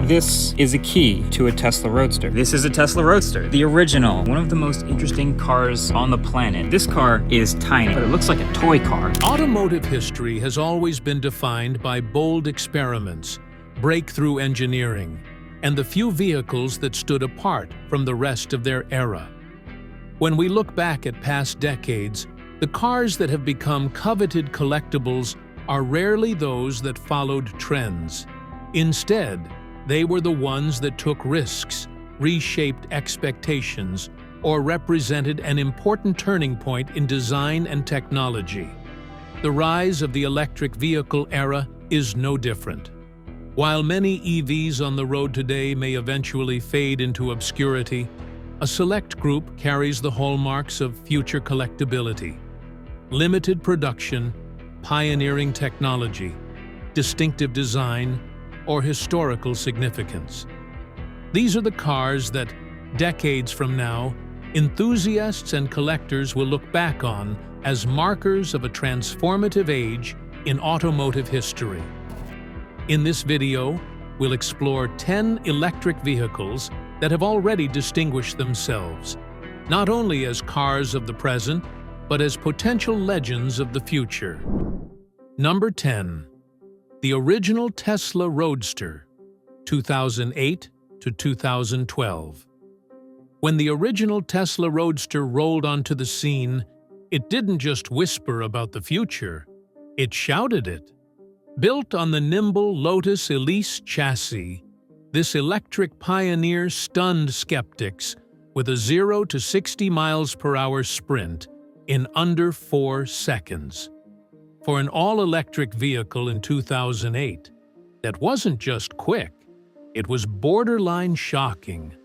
This is a key to a Tesla Roadster. This is a Tesla Roadster, the original, one of the most interesting cars on the planet. This car is tiny, but it looks like a toy car. Automotive history has always been defined by bold experiments, breakthrough engineering, and the few vehicles that stood apart from the rest of their era. When we look back at past decades, the cars that have become coveted collectibles are rarely those that followed trends. Instead, they were the ones that took risks, reshaped expectations, or represented an important turning point in design and technology. The rise of the electric vehicle era is no different. While many EVs on the road today may eventually fade into obscurity, a select group carries the hallmarks of future collectability: limited production, pioneering technology, distinctive design, or historical significance. These are the cars that, decades from now, enthusiasts and collectors will look back on as markers of a transformative age in automotive history. In this video, we'll explore 10 electric vehicles that have already distinguished themselves, not only as cars of the present, but as potential legends of the future. Number 10. The original Tesla Roadster, 2008 to 2012. When the original Tesla Roadster rolled onto the scene, it didn't just whisper about the future, it shouted it. Built on the nimble Lotus Evija chassis, this electric pioneer stunned skeptics with a 0 to 60 miles per hour sprint in under 4 seconds. For an all-electric vehicle in 2008, that wasn't just quick, it was borderline shocking.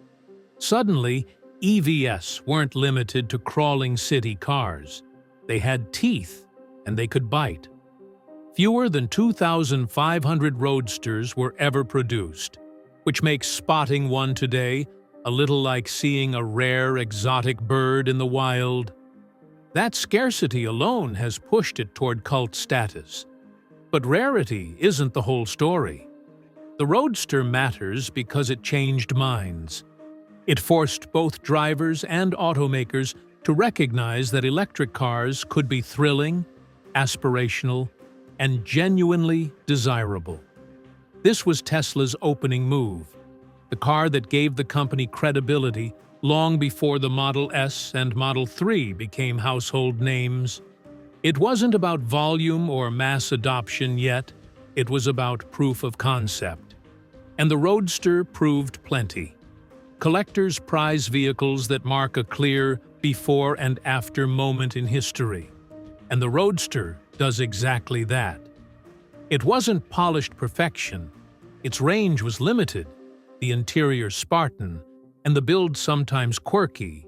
Suddenly, EVs weren't limited to crawling city cars. They had teeth, and they could bite. Fewer than 2,500 Roadsters were ever produced, which makes spotting one today a little like seeing a rare exotic bird in the wild. That scarcity alone has pushed it toward cult status. But rarity isn't the whole story. The Roadster matters because it changed minds. It forced both drivers and automakers to recognize that electric cars could be thrilling, aspirational, and genuinely desirable. This was Tesla's opening move, the car that gave the company credibility long before the Model S and Model 3 became household names. It wasn't about volume or mass adoption yet, it was about proof of concept. And the Roadster proved plenty. Collectors prize vehicles that mark a clear before and after moment in history. And the Roadster does exactly that. It wasn't polished perfection. Its range was limited, the interior Spartan, and the build sometimes quirky.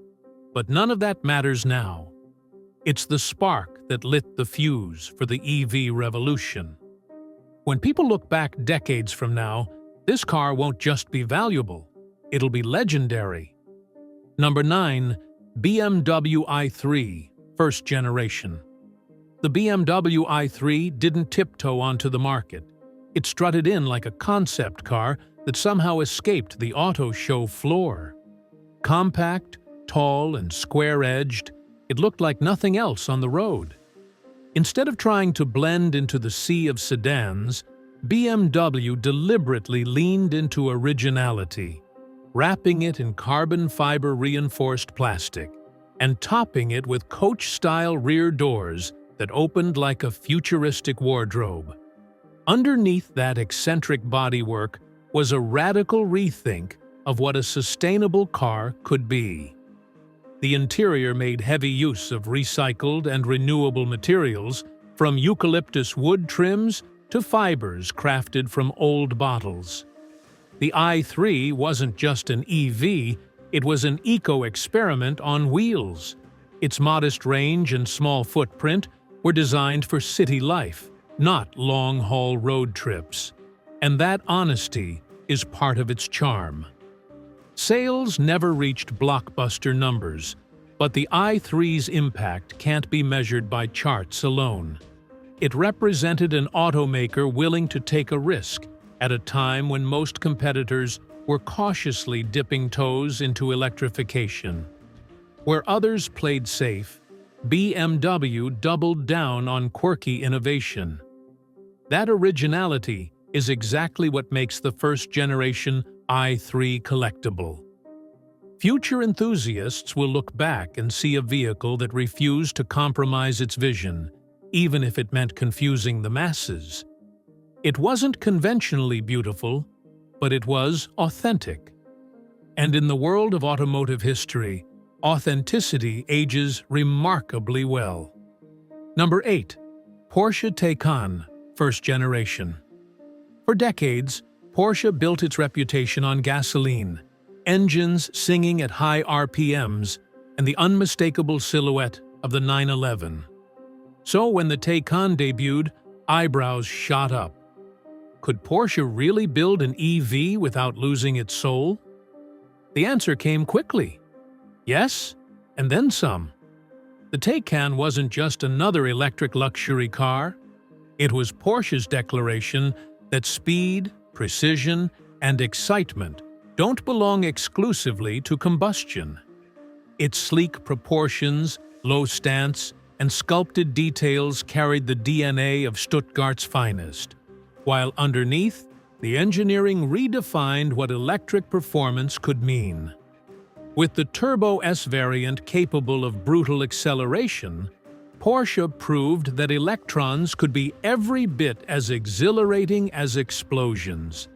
But none of that matters now. It's the spark that lit the fuse for the EV revolution. When people look back decades from now, this car won't just be valuable, it'll be legendary. Number 9. BMW i3, first generation. The BMW i3 didn't tiptoe onto the market. It strutted in like a concept car that somehow escaped the auto show floor. Compact, tall, and square-edged, it looked like nothing else on the road. Instead of trying to blend into the sea of sedans, BMW deliberately leaned into originality, wrapping it in carbon fiber-reinforced plastic and topping it with coach-style rear doors that opened like a futuristic wardrobe. Underneath that eccentric bodywork was a radical rethink of what a sustainable car could be. The interior made heavy use of recycled and renewable materials, from eucalyptus wood trims to fibers crafted from old bottles. The i3 wasn't just an EV, it was an eco-experiment on wheels. Its modest range and small footprint were designed for city life, not long-haul road trips. And that honesty is part of its charm. Sales never reached blockbuster numbers, but the i3's impact can't be measured by charts alone. It represented an automaker willing to take a risk, at a time when most competitors were cautiously dipping toes into electrification. Where others played safe, BMW doubled down on quirky innovation. That originality is exactly what makes the first-generation i3 collectible. Future enthusiasts will look back and see a vehicle that refused to compromise its vision, even if it meant confusing the masses. It wasn't conventionally beautiful, but it was authentic. And in the world of automotive history, authenticity ages remarkably well. Number 8. Porsche Taycan, first generation. For decades, Porsche built its reputation on gasoline, engines singing at high RPMs, and the unmistakable silhouette of the 911. So when the Taycan debuted, eyebrows shot up. Could Porsche really build an EV without losing its soul? The answer came quickly. Yes, and then some. The Taycan wasn't just another electric luxury car. It was Porsche's declaration that speed, precision, and excitement don't belong exclusively to combustion. Its sleek proportions, low stance, and sculpted details carried the DNA of Stuttgart's finest, while underneath, the engineering redefined what electric performance could mean. With the Turbo S variant capable of brutal acceleration, Porsche proved that electrons could be every bit as exhilarating as explosions.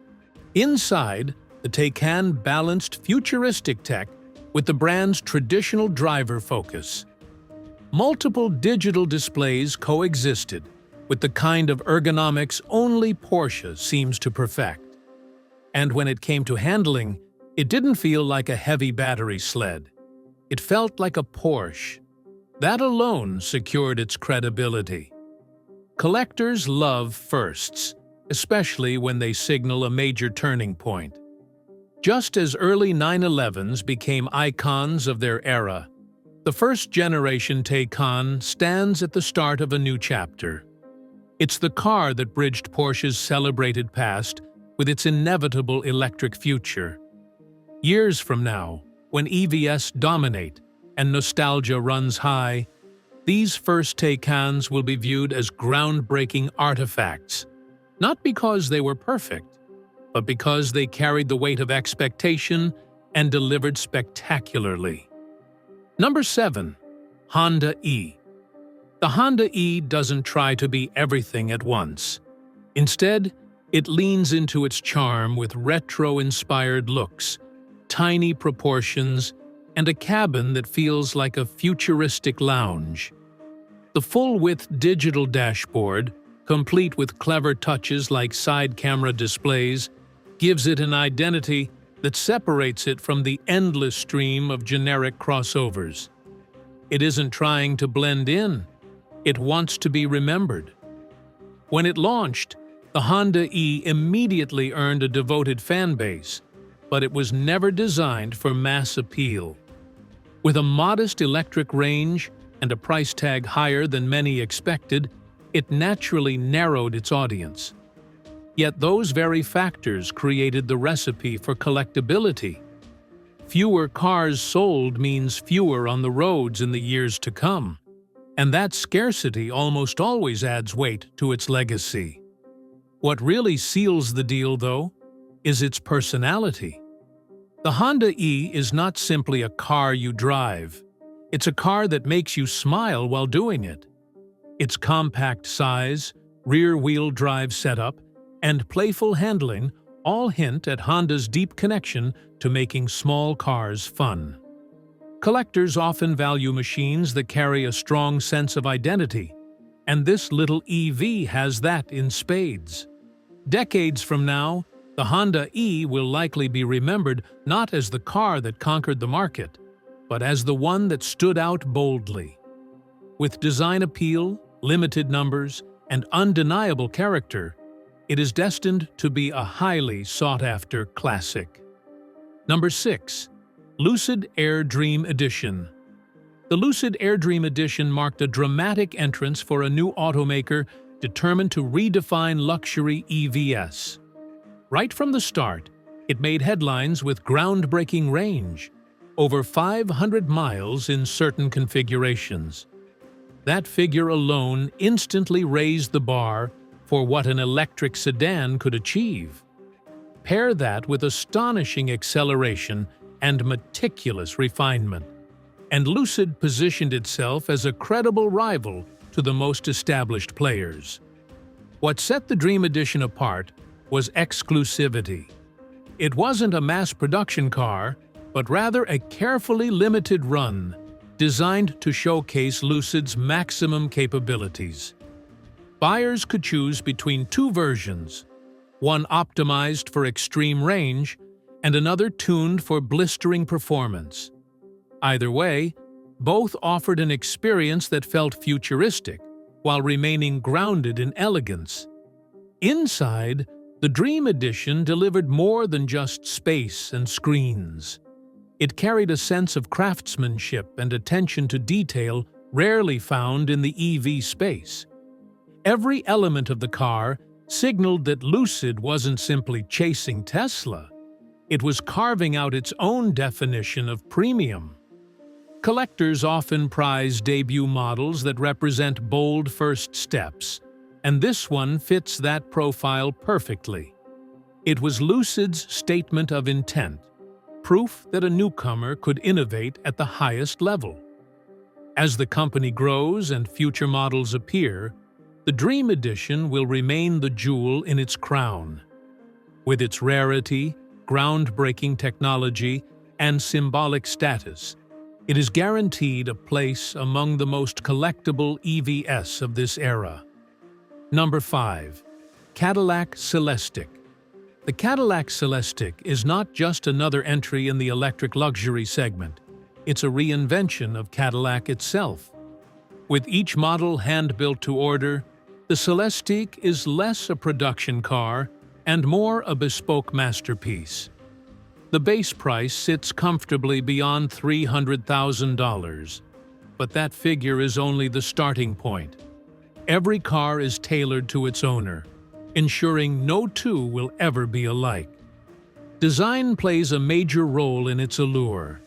Inside, the Taycan balanced futuristic tech with the brand's traditional driver focus. Multiple digital displays coexisted with the kind of ergonomics only Porsche seems to perfect. And when it came to handling, it didn't feel like a heavy battery sled. It felt like a Porsche. That alone secured its credibility. Collectors love firsts, especially when they signal a major turning point. Just as early 911s became icons of their era, the first-generation Taycan stands at the start of a new chapter. It's the car that bridged Porsche's celebrated past with its inevitable electric future. Years from now, when EVs dominate and nostalgia runs high, these first Taycans will be viewed as groundbreaking artifacts, not because they were perfect, but because they carried the weight of expectation and delivered spectacularly. Number 7. Honda E. The Honda E doesn't try to be everything at once. Instead, it leans into its charm with retro-inspired looks, tiny proportions, and a cabin that feels like a futuristic lounge. The full-width digital dashboard, complete with clever touches like side camera displays, gives it an identity that separates it from the endless stream of generic crossovers. It isn't trying to blend in. It wants to be remembered. When it launched, the Honda E immediately earned a devoted fan base, but it was never designed for mass appeal. With a modest electric range and a price tag higher than many expected, it naturally narrowed its audience. Yet those very factors created the recipe for collectability. Fewer cars sold means fewer on the roads in the years to come, and that scarcity almost always adds weight to its legacy. What really seals the deal, though, is its personality. The Honda E is not simply a car you drive. It's a car that makes you smile while doing it. Its compact size, rear-wheel drive setup, and playful handling all hint at Honda's deep connection to making small cars fun. Collectors often value machines that carry a strong sense of identity, and this little EV has that in spades. Decades from now, the Honda E will likely be remembered not as the car that conquered the market, but as the one that stood out boldly. With design appeal, limited numbers, and undeniable character, it is destined to be a highly sought-after classic. Number 6. Lucid Air Dream Edition. The Lucid Air Dream Edition marked a dramatic entrance for a new automaker determined to redefine luxury EVs. Right from the start, it made headlines with groundbreaking range, over 500 miles in certain configurations. That figure alone instantly raised the bar for what an electric sedan could achieve. Pair that with astonishing acceleration and meticulous refinement, and Lucid positioned itself as a credible rival to the most established players. What set the Dream Edition apart was exclusivity. It wasn't a mass production car, but rather a carefully limited run designed to showcase Lucid's maximum capabilities. Buyers could choose between two versions, one optimized for extreme range and another tuned for blistering performance. Either way, both offered an experience that felt futuristic while remaining grounded in elegance. Inside, the Dream Edition delivered more than just space and screens. It carried a sense of craftsmanship and attention to detail rarely found in the EV space. Every element of the car signaled that Lucid wasn't simply chasing Tesla. It was carving out its own definition of premium. Collectors often prize debut models that represent bold first steps, and this one fits that profile perfectly. It was Lucid's statement of intent, proof that a newcomer could innovate at the highest level. As the company grows and future models appear, the Dream Edition will remain the jewel in its crown. With its rarity, groundbreaking technology, and symbolic status, it is guaranteed a place among the most collectible EVs of this era. Number 5. Cadillac Celestiq. The Cadillac Celestiq is not just another entry in the electric luxury segment. It's a reinvention of Cadillac itself. With each model hand-built to order, the Celestiq is less a production car and more a bespoke masterpiece. The base price sits comfortably beyond $300,000, but that figure is only the starting point. Every car is tailored to its owner, ensuring no two will ever be alike. Design plays a major role in its allure.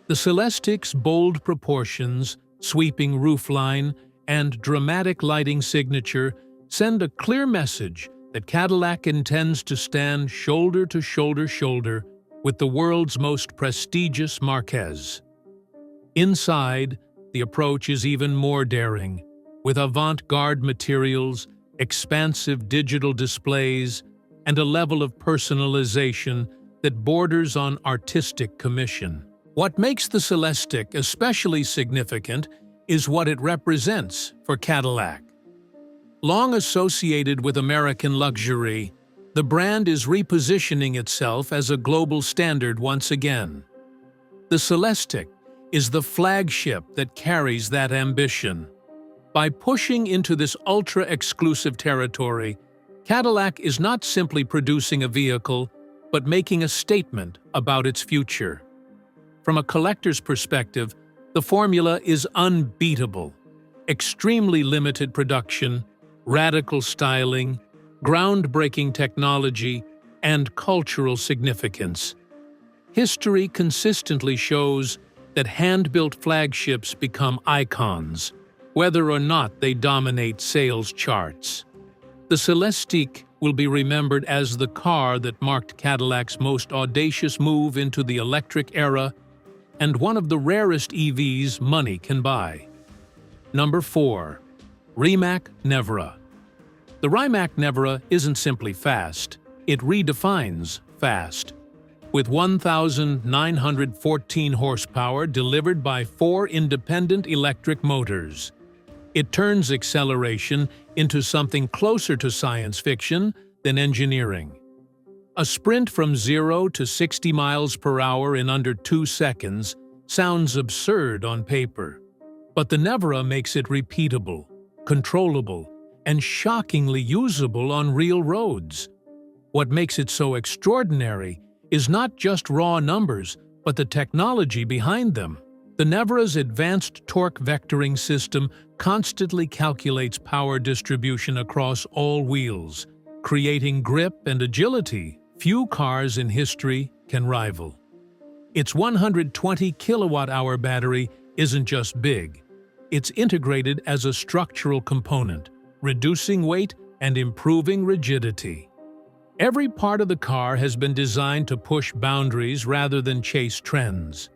The Celestiq's bold proportions, sweeping roofline, and dramatic lighting signature send a clear message that Cadillac intends to stand shoulder to shoulder with the world's most prestigious marques. Inside, the approach is even more daring, with avant-garde materials, expansive digital displays, and a level of personalization that borders on artistic commission. What makes the Celestiq especially significant is what it represents for Cadillac. Long associated with American luxury, the brand is repositioning itself as a global standard once again. The Celestiq is the flagship that carries that ambition. By pushing into this ultra-exclusive territory, Cadillac is not simply producing a vehicle, but making a statement about its future. From a collector's perspective, the formula is unbeatable. Extremely limited production, radical styling, groundbreaking technology, and cultural significance. History consistently shows that hand-built flagships become icons, whether or not they dominate sales charts. The Celestiq will be remembered as the car that marked Cadillac's most audacious move into the electric era and one of the rarest EVs money can buy. Number 4. Rimac Nevera. The Rimac Nevera isn't simply fast, it redefines fast. With 1,914 horsepower delivered by 4 independent electric motors, it turns acceleration into something closer to science fiction than engineering. A sprint from 0 to 60 miles per hour in under 2 seconds sounds absurd on paper. But the Nevera makes it repeatable, controllable, and shockingly usable on real roads. What makes it so extraordinary is not just raw numbers, but the technology behind them. The Nevera's advanced torque vectoring system constantly calculates power distribution across all wheels, creating grip and agility few cars in history can rival. Its 120 kilowatt-hour battery isn't just big, it's integrated as a structural component, reducing weight and improving rigidity. Every part of the car has been designed to push boundaries rather than chase trends.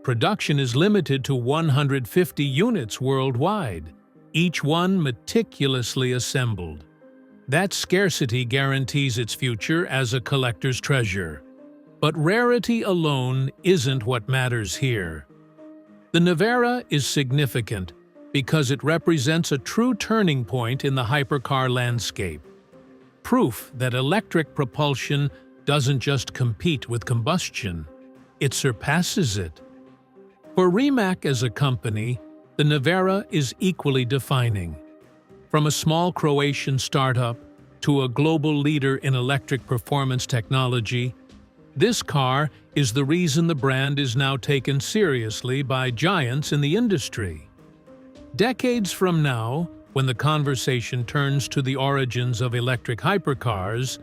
Production is limited to 150 units worldwide, each one meticulously assembled. That scarcity guarantees its future as a collector's treasure. But rarity alone isn't what matters here. The Nevera is significant because it represents a true turning point in the hypercar landscape. Proof that electric propulsion doesn't just compete with combustion, it surpasses it. For Rimac as a company, the Nevera is equally defining. From a small Croatian startup to a global leader in electric performance technology, this car is the reason the brand is now taken seriously by giants in the industry. Decades from now, when the conversation turns to the origins of electric hypercars,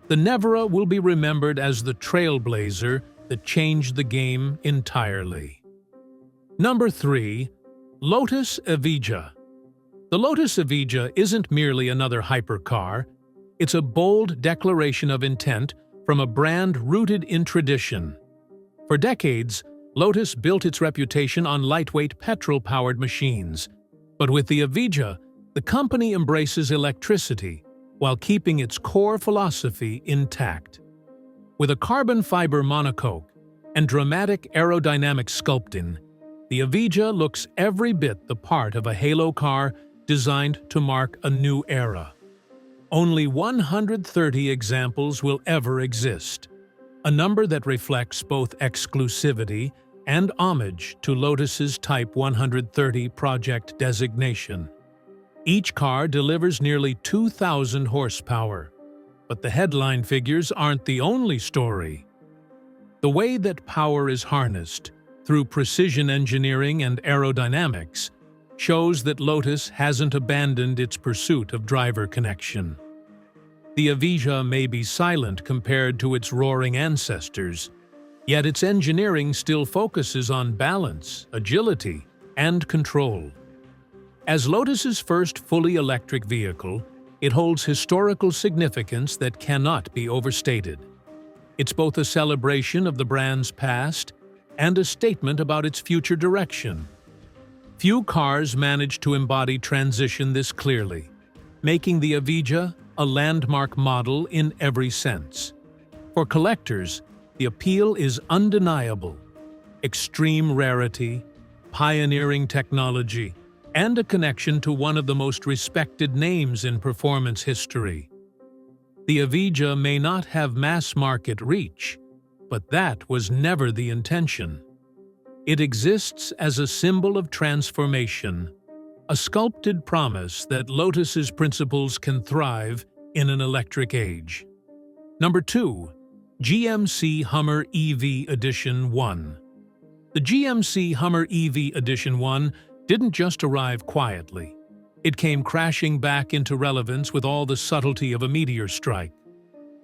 the Nevera will be remembered as the trailblazer that changed the game entirely. Number 3. Lotus Evija. The Lotus Evija isn't merely another hypercar, it's a bold declaration of intent from a brand rooted in tradition. For decades, Lotus built its reputation on lightweight petrol-powered machines. But with the Evija, the company embraces electricity while keeping its core philosophy intact. With a carbon fiber monocoque and dramatic aerodynamic sculpting, the Evija looks every bit the part of a halo car designed to mark a new era. Only 130 examples will ever exist, a number that reflects both exclusivity and homage to Lotus's Type 130 project designation. Each car delivers nearly 2,000 horsepower, but the headline figures aren't the only story. The way that power is harnessed through precision engineering and aerodynamics shows that Lotus hasn't abandoned its pursuit of driver connection. The Evija may be silent compared to its roaring ancestors, yet its engineering still focuses on balance, agility, and control. As Lotus's first fully electric vehicle, it holds historical significance that cannot be overstated. It's both a celebration of the brand's past and a statement about its future direction. Few cars manage to embody transition this clearly, making the Evija a landmark model in every sense. For collectors, the appeal is undeniable. Extreme rarity, pioneering technology, and a connection to one of the most respected names in performance history. The Evija may not have mass-market reach, but that was never the intention. It exists as a symbol of transformation, a sculpted promise that Lotus's principles can thrive in an electric age. Number 2. GMC Hummer EV Edition 1. The GMC Hummer EV Edition 1 didn't just arrive quietly. It came crashing back into relevance with all the subtlety of a meteor strike.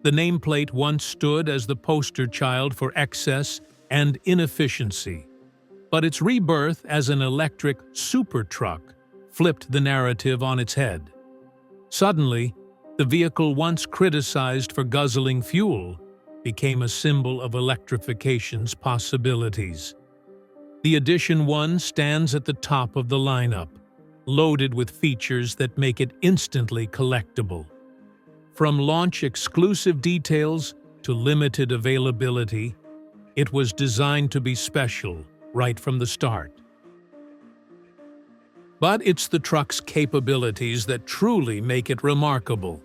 The nameplate once stood as the poster child for excess and inefficiency, but its rebirth as an electric super truck flipped the narrative on its head. Suddenly, the vehicle once criticized for guzzling fuel became a symbol of electrification's possibilities. The Edition 1 stands at the top of the lineup, loaded with features that make it instantly collectible. From launch-exclusive details to limited availability, it was designed to be special right from the start. But it's the truck's capabilities that truly make it remarkable.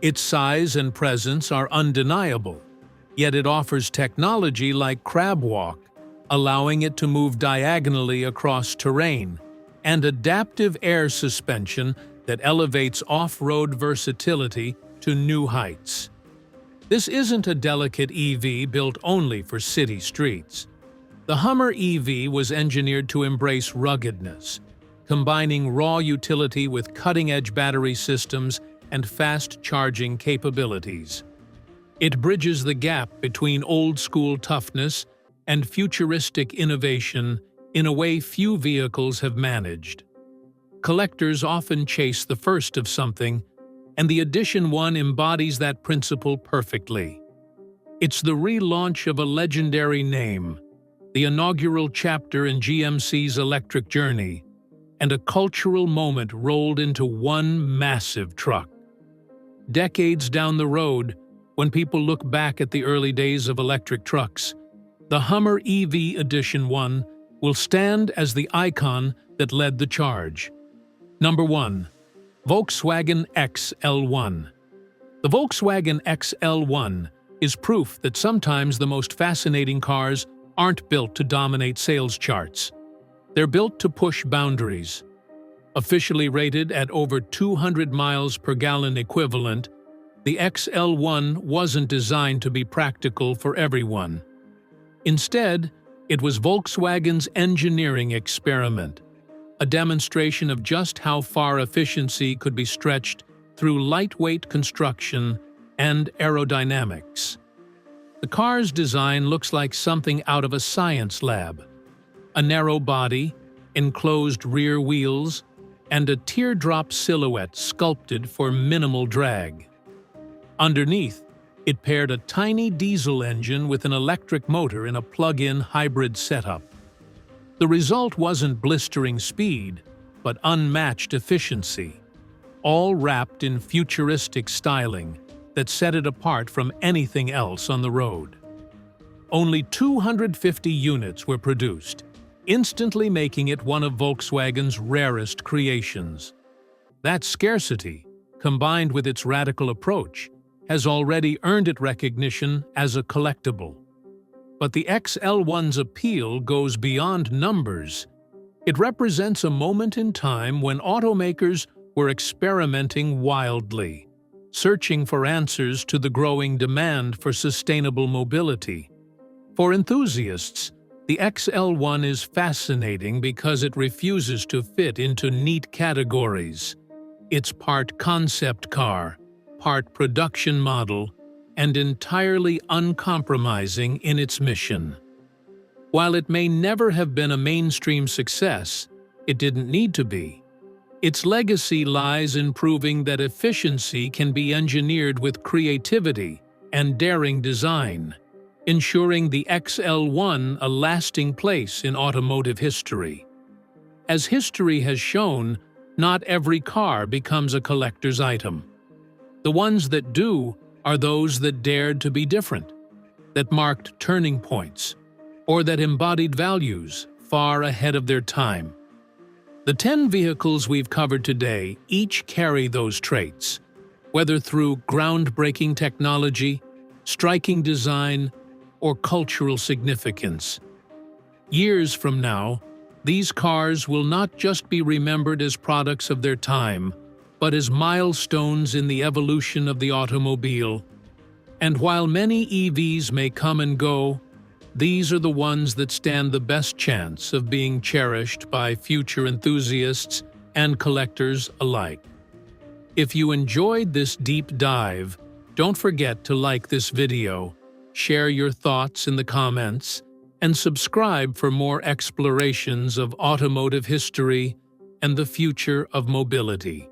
Its size and presence are undeniable, yet it offers technology like crab walk, allowing it to move diagonally across terrain, and adaptive air suspension that elevates off-road versatility to new heights. This isn't a delicate EV built only for city streets. The Hummer EV was engineered to embrace ruggedness, combining raw utility with cutting-edge battery systems and fast charging capabilities. It bridges the gap between old-school toughness and futuristic innovation in a way few vehicles have managed. Collectors often chase the first of something, and the Edition 1 embodies that principle perfectly. It's the relaunch of a legendary name, the inaugural chapter in GMC's electric journey, and a cultural moment rolled into one massive truck. Decades down the road, when people look back at the early days of electric trucks, the Hummer EV Edition 1 will stand as the icon that led the charge. Number 1. Volkswagen XL1. The Volkswagen XL1 is proof that sometimes the most fascinating cars aren't built to dominate sales charts. They're built to push boundaries. Officially rated at over 200 miles per gallon equivalent, the XL1 wasn't designed to be practical for everyone. Instead, it was Volkswagen's engineering experiment, a demonstration of just how far efficiency could be stretched through lightweight construction and aerodynamics. The car's design looks like something out of a science lab. A narrow body, enclosed rear wheels, and a teardrop silhouette sculpted for minimal drag. Underneath, it paired a tiny diesel engine with an electric motor in a plug-in hybrid setup. The result wasn't blistering speed, but unmatched efficiency, all wrapped in futuristic styling that set it apart from anything else on the road. Only 250 units were produced, instantly making it one of Volkswagen's rarest creations. That scarcity, combined with its radical approach, has already earned it recognition as a collectible. But the XL1's appeal goes beyond numbers. It represents a moment in time when automakers were experimenting wildly, searching for answers to the growing demand for sustainable mobility. For enthusiasts, the XL1 is fascinating because it refuses to fit into neat categories. It's part concept car, part production model, and entirely uncompromising in its mission. While it may never have been a mainstream success, it didn't need to be. Its legacy lies in proving that efficiency can be engineered with creativity and daring design, ensuring the XL1 a lasting place in automotive history. As history has shown, not every car becomes a collector's item. The ones that do are those that dared to be different, that marked turning points, or that embodied values far ahead of their time. The 10 vehicles we've covered today each carry those traits, whether through groundbreaking technology, striking design, or cultural significance. Years from now, these cars will not just be remembered as products of their time, but as milestones in the evolution of the automobile. And while many EVs may come and go, these are the ones that stand the best chance of being cherished by future enthusiasts and collectors alike. If you enjoyed this deep dive, don't forget to like this video, share your thoughts in the comments, and subscribe for more explorations of automotive history and the future of mobility.